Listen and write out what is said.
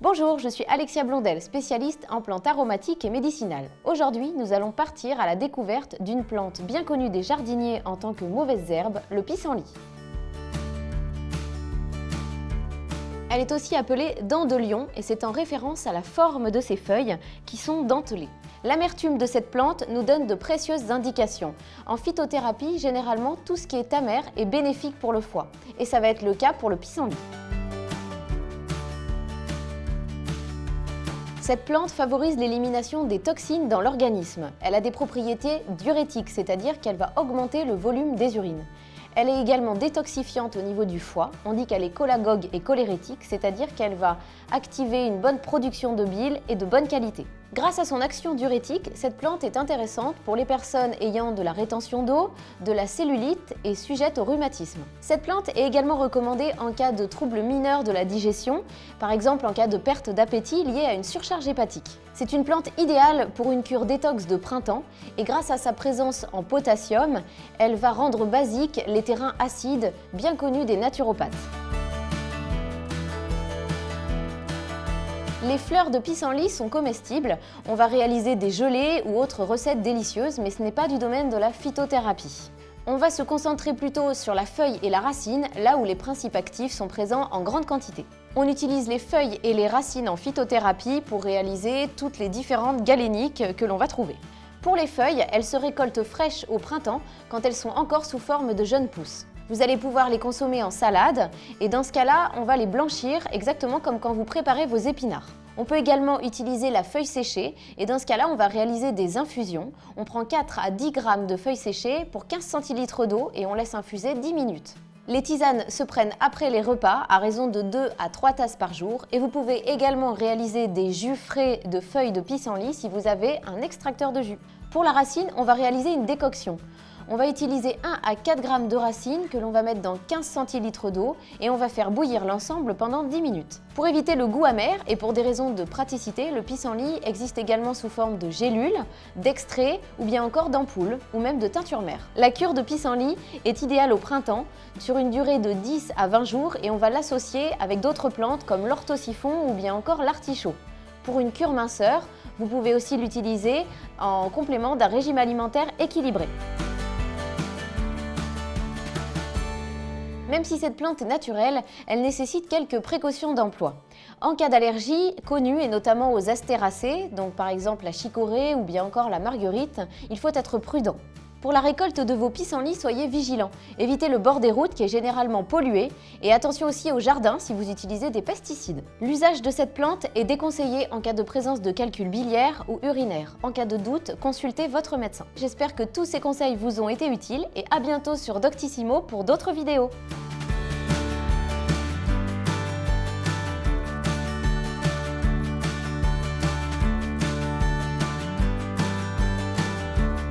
Bonjour, je suis Alexia Blondel, spécialiste en plantes aromatiques et médicinales. Aujourd'hui, nous allons partir à la découverte d'une plante bien connue des jardiniers en tant que mauvaise herbe, le pissenlit. Elle est aussi appelée dent de lion et c'est en référence à la forme de ses feuilles qui sont dentelées. L'amertume de cette plante nous donne de précieuses indications. En phytothérapie, généralement, tout ce qui est amer est bénéfique pour le foie. Et ça va être le cas pour le pissenlit. Cette plante favorise l'élimination des toxines dans l'organisme. Elle a des propriétés diurétiques, c'est-à-dire qu'elle va augmenter le volume des urines. Elle est également détoxifiante au niveau du foie. On dit qu'elle est cholagogue et cholérétique, c'est-à-dire qu'elle va activer une bonne production de bile et de bonne qualité. Grâce à son action diurétique, cette plante est intéressante pour les personnes ayant de la rétention d'eau, de la cellulite et sujettes au rhumatisme. Cette plante est également recommandée en cas de troubles mineurs de la digestion, par exemple en cas de perte d'appétit liée à une surcharge hépatique. C'est une plante idéale pour une cure détox de printemps et grâce à sa présence en potassium, elle va rendre basiques les terrains acides bien connus des naturopathes. Les fleurs de pissenlit sont comestibles, on va réaliser des gelées ou autres recettes délicieuses, mais ce n'est pas du domaine de la phytothérapie. On va se concentrer plutôt sur la feuille et la racine, là où les principes actifs sont présents en grande quantité. On utilise les feuilles et les racines en phytothérapie pour réaliser toutes les différentes galéniques que l'on va trouver. Pour les feuilles, elles se récoltent fraîches au printemps quand elles sont encore sous forme de jeunes pousses. Vous allez pouvoir les consommer en salade et dans ce cas-là, on va les blanchir exactement comme quand vous préparez vos épinards. On peut également utiliser la feuille séchée et dans ce cas-là, on va réaliser des infusions. On prend 4 à 10 g de feuilles séchées pour 15 centilitres d'eau et on laisse infuser 10 minutes. Les tisanes se prennent après les repas à raison de 2 à 3 tasses par jour et vous pouvez également réaliser des jus frais de feuilles de pissenlit si vous avez un extracteur de jus. Pour la racine, on va réaliser une décoction. On va utiliser 1 à 4 g de racines que l'on va mettre dans 15 centilitres d'eau et on va faire bouillir l'ensemble pendant 10 minutes. Pour éviter le goût amer et pour des raisons de praticité, le pissenlit existe également sous forme de gélules, d'extrait ou bien encore d'ampoules ou même de teinture mère. La cure de pissenlit est idéale au printemps sur une durée de 10 à 20 jours et on va l'associer avec d'autres plantes comme l'orthosiphon ou bien encore l'artichaut. Pour une cure minceur, vous pouvez aussi l'utiliser en complément d'un régime alimentaire équilibré. Même si cette plante est naturelle, elle nécessite quelques précautions d'emploi. En cas d'allergie connue et notamment aux astéracées, donc par exemple la chicorée ou bien encore la marguerite, il faut être prudent. Pour la récolte de vos pissenlits, soyez vigilants. Évitez le bord des routes qui est généralement pollué et attention aussi au jardin si vous utilisez des pesticides. L'usage de cette plante est déconseillé en cas de présence de calculs biliaires ou urinaires. En cas de doute, consultez votre médecin. J'espère que tous ces conseils vous ont été utiles et à bientôt sur Doctissimo pour d'autres vidéos.